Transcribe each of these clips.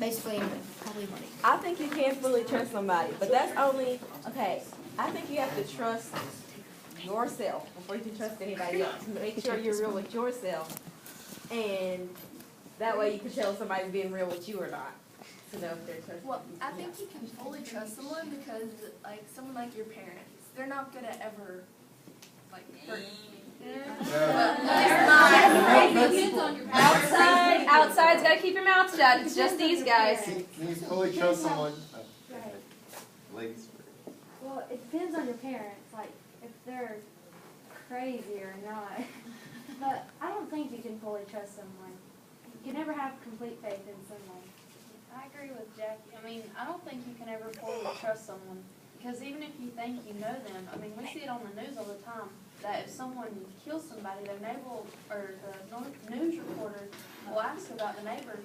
basically probably money. I think you can fully trust somebody, but that's only, okay, I think you have to trust yourself before you can trust anybody else. Make sure you're real with yourself, and that way you can tell if somebody's being real with you or not, to know if they're trusting. Well, I think you can fully trust someone because, like, someone like your parents, they're not gonna ever, like, hurt you. Outside's gotta keep your mouth shut. It's just these guys. Can you fully trust someone? Ladies. Well, it depends on your parents, like, if they're crazy or not. But I don't think you can fully trust someone. You can never have complete faith in someone. I agree with Jackie. I mean, I don't think you can ever fully trust someone, because even if you think you know them, I mean, we see it on the news all the time, that if someone kills somebody, their neighbor, or the news reporter will ask about the neighbor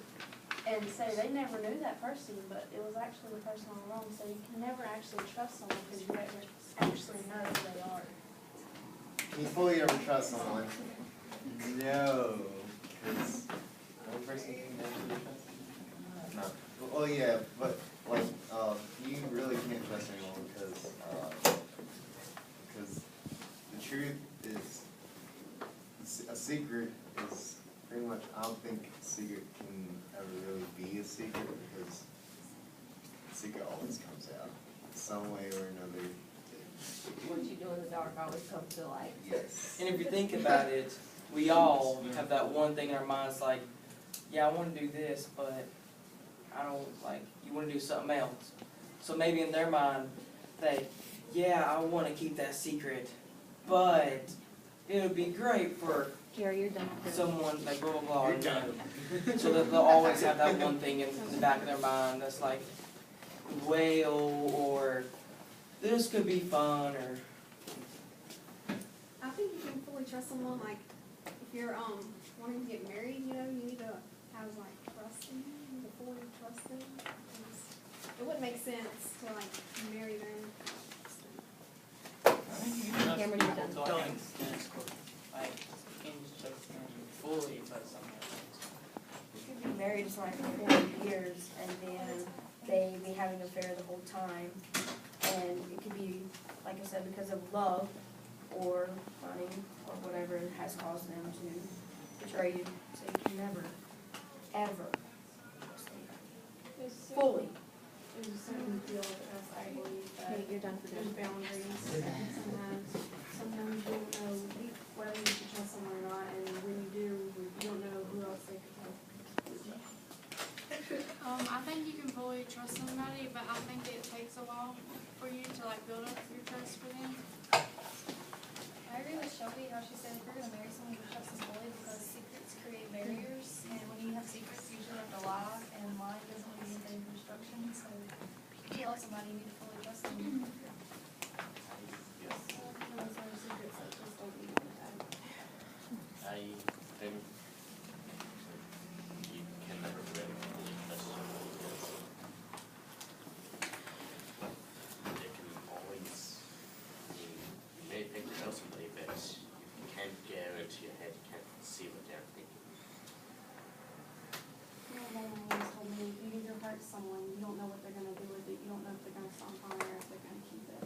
and say they never knew that person, but it was actually the person all along. So you can never actually trust someone because you never actually know who they are. Can you fully ever trust someone? No. Because one person can never trust. No. Well, yeah, but like, you really can't trust anyone because the truth is, a secret is pretty much, I don't think a secret can ever really be a secret because a secret always comes out some way or another. What you do in the dark always comes to light. Yes. And if you think about it, we all have that one thing in our minds like, yeah, I want to do this, but I don't, like, you want to do something else. So maybe in their mind, yeah, I want to keep that secret, but it would be great for Jerry, you're done. someone, like, blah, blah, blah. So that they'll always have that one thing in the back of their mind that's like, well, or this could be fun, or... I think you can fully trust someone, like, if you're wanting to get married, you know, you need to have, like, trust in them, you need to fully trust them. It wouldn't make sense to, like, marry them. Cameron, you're done. Like, you can't just trust them fully, but something else. You could be married to someone for 40 years and then they be having an affair the whole time. And it could be, like I said, because of love or money or whatever has caused them to betray you. So you can never, ever trust anybody. Fully. There's a certain feel that I believe that Okay, you're done for there's dinner. boundaries. Sometimes you don't know whether you should trust someone or not, and when you do, you don't know who else they could help. I think you can fully trust somebody, but I think it takes a while for you to, like, build up your trust for them. I agree with Shelby, how she said if you're gonna marry someone, you trust them fully because secrets create barriers, and when you have secrets, you usually have to lie, and lying doesn't lead to any destruction, so if you love somebody, you need to fully trust them. Those are secrets that just don't need to have. I think you can never really fully trust someone because they can always, you may think you know somebody, but you can't get into your head, you can't see what they're thinking. My mom always told me, you give your heart to someone, you don't know what they're gonna do with it, you don't know if they're gonna stomp on it or if they're gonna keep it.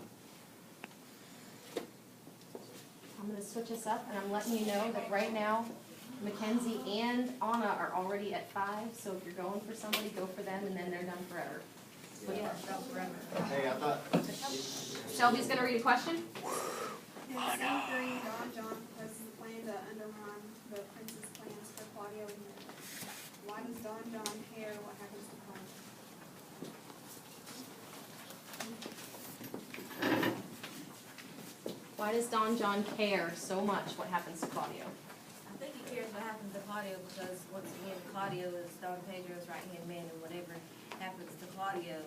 I'm gonna switch us up, and I'm letting you know that right now, Mackenzie and Anna are already at 5, so if you're going for somebody, go for them, and then they're done forever. Hey, I thought. Shelby's gonna read a question. In Scene 3, John has the plan to undermine the prince's plans for Claudio and Mary. Why does John care what happens to Claudio? Why does Don John care so much what happens to Claudio? I think he cares what happens to Claudio because, once again, Claudio is Don Pedro's right-hand man, and whatever happens to Claudio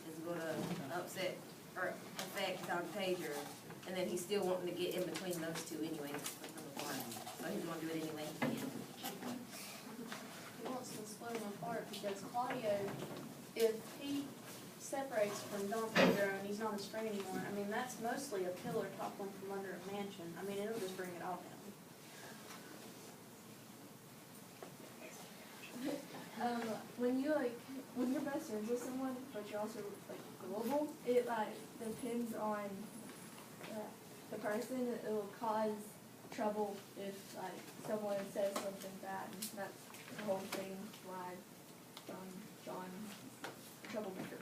is going to upset or affect Don Pedro, and then he's still wanting to get in between those two anyway, so he's going to do it anyway. He wants to split them apart because Claudio, if he separates from Don Pedro and he's not his friend anymore, I mean, that's mostly a pillar toppling from under a mansion. I mean, it'll just bring it all down. when you're best friends with someone, but you're also like global, it like depends on the person. It will cause trouble if like someone says something bad. And that's the whole thing why John troublemaker.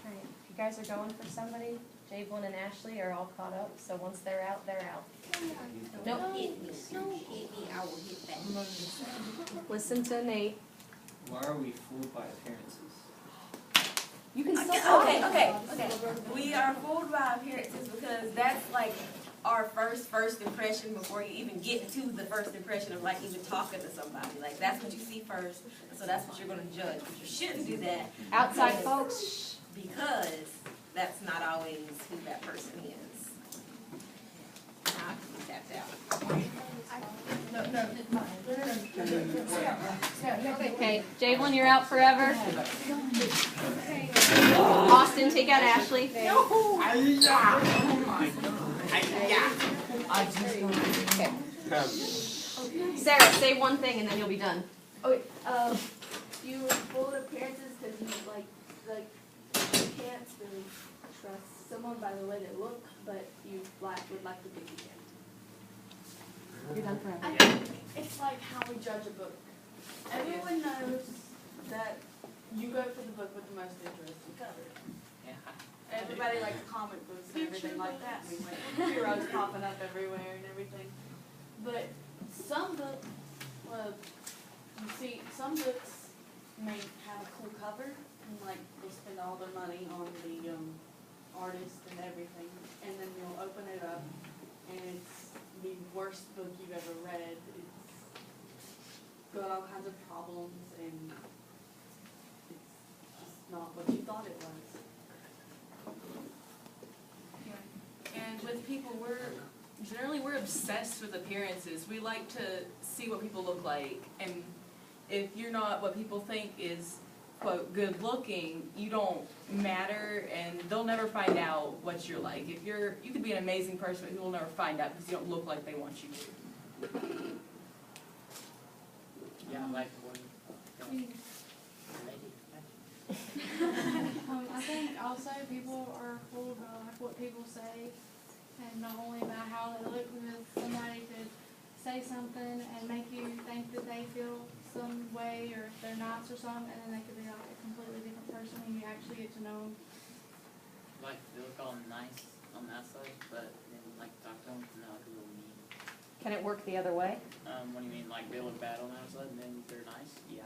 Alright, you guys are going for somebody? Javelin and Ashley are all caught up, so once they're out, they're out. Don't hit me. Don't hit me, I will hit back. Listen to Nate. Why are we fooled by appearances? You can still Okay. We are fooled by appearances because that's like our first impression before you even get to the first impression of like even talking to somebody. Like that's what you see first, so that's what you're gonna judge. But you shouldn't do that. Outside because- folks, Because that's not always who that person is. Now I can be tapped out. okay, Javelin, you're out forever. Austin, take out Ashley. Okay. Sarah, say one thing and then you'll be done. Okay, you were full of appearances because you you can't really trust someone by the way they look, but you would like to think you can. You're done forever. I think it's like how we judge a book. Everyone knows that you go for the book with the most interesting cover. Yeah. Everybody likes comic books and everything like that. We like heroes popping up everywhere and everything. But some books, you see, some books may have a cool cover and like they spend all their money on the artist and everything, and then you'll open it up and it's the worst book you've ever read. It's got all kinds of problems and it's just not what you thought it was. And with people, we're obsessed with appearances. We like to see what people look like, and if you're not what people think is, quote, good looking, you don't matter, and they'll never find out what you're like. You could be an amazing person, but people will never find out because you don't look like they want you to. Yeah, I like one. I think also people are fooled by like what people say, and not only about how they look, because somebody could say something and make you think that they feel some way, or if they're nice or something, and then they could be like a completely different person when you actually get to know them. Like, they look all nice on the outside, but then, like, talk to them, no, like a little mean. Can it work the other way? What do you mean, like, they look bad on the outside, and then they're nice? Yeah.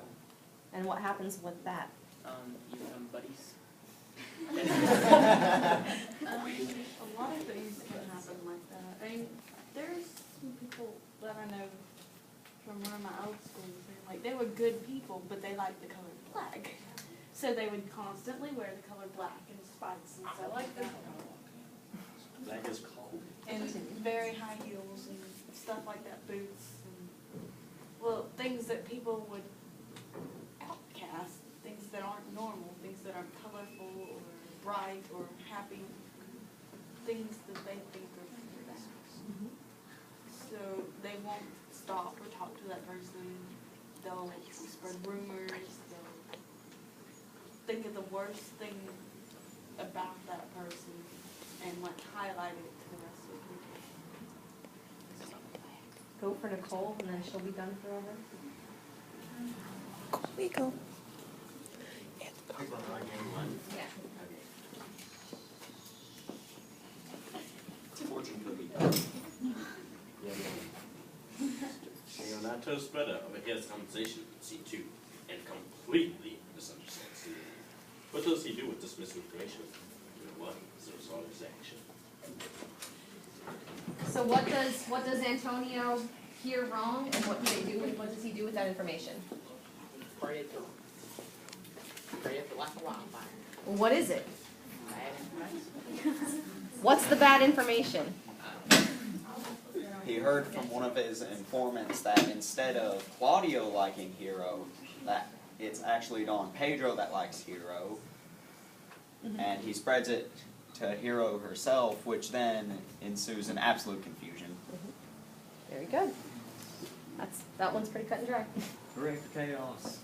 And what happens with that? You become buddies. A lot of things can happen like that. I mean, there's some people that I know from one of my old schools, and like they were good people, but they liked the color black. So they would constantly wear the color black and spikes and stuff like that. Black is cold. And very high heels and stuff like that, boots and, well, things that people would outcast, things that aren't normal, things that aren't colorful or bright or happy, things that they think are bad. So they won't stop or talk to that person. They'll spread rumors. They'll think of the worst thing about that person and like highlight it to the rest of the people. Go for Nicole, and then she'll be done forever. We go. Pick one, I gave one. Yeah. Fortune cookie. Leonardo spreader overhears conversation in C2 and completely misunderstands Stephen. What does he do with this misinformation? What is the result of his action? So what does Antonio hear wrong, and what do they do? What does he do with that information? Pray it through. Pray it like a wildfire. Well, what is it? Bad information. What's the bad information? He heard from one of his informants that instead of Claudio liking Hero, that it's actually Don Pedro that likes Hero. And he spreads it to Hero herself, which then ensues in absolute confusion. Very good. That one's pretty cut and dry. Correct chaos.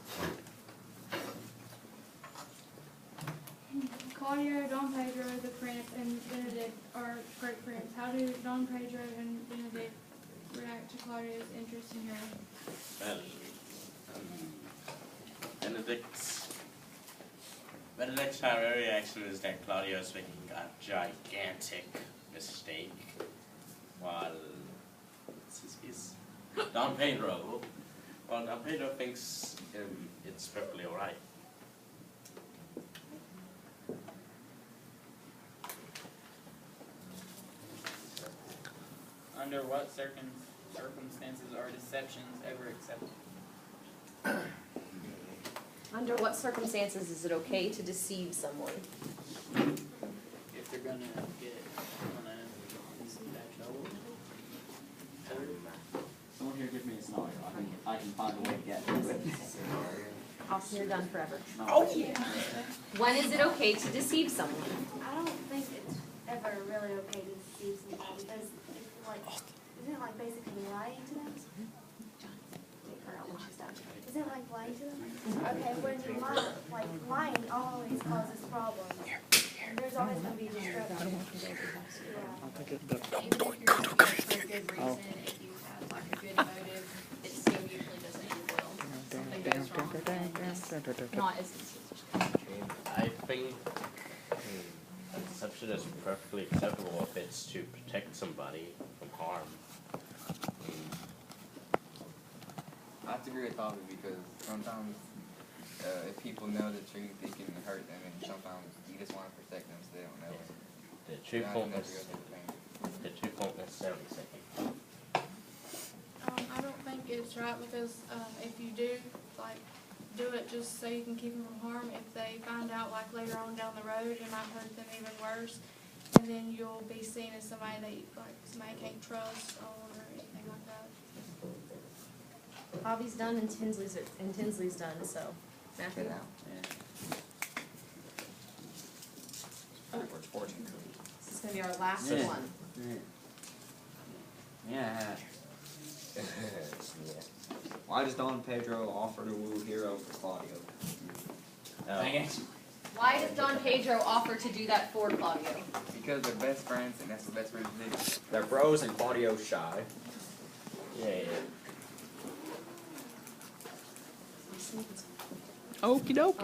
Claudio, Don Pedro, the Prince, and Benedict are great friends. How do Don Pedro and Benedict react to Claudio's interest in her? Well, Benedict's primary reaction is that Claudio is making a gigantic mistake, while Don Pedro thinks it's perfectly alright. Under what circumstances are deceptions ever accepted? Under what circumstances is it okay to deceive someone? If they're gonna get on a bad trouble? Someone here give me a scenario. I can find a way to get to it. Austin, you're done forever. Oh, yeah. When is it okay to deceive someone? I don't think it's ever really okay to deceive somebody because it's like, isn't it like basically lying to them? Take her out when she's done. Isn't it like lying to them? Okay, when you lie, like lying always causes problems. And there's always gonna be destruction. Yeah. Even if you're doing it for a good reason, if you have like a good motive, it still usually doesn't end well. Something goes wrong and it's not as I think deception is perfectly acceptable if it's to protect somebody from harm. I have to agree with Bobby because sometimes if people know the truth, it can hurt them, and sometimes you just want to protect them so they don't know it. The truth won't Never go through the pain. necessarily save you. I don't think it's right because, if you do, like, do it just so you can keep them from harm, if they find out, like, later on down the road, it might hurt them even worse. And then you'll be seen as somebody that, like, somebody can't trust or anything like that. Bobby's done and Tinsley's done, so Matthew. This is gonna be our last Yeah. one. Yeah. Why does Don Pedro offer to woo Hero for Claudio? Dang it. Why does Don Pedro offer to do that for Claudio? Because they're best friends, and that's the best friends do. They're bros and Claudio's shy. Yeah. Okie doke.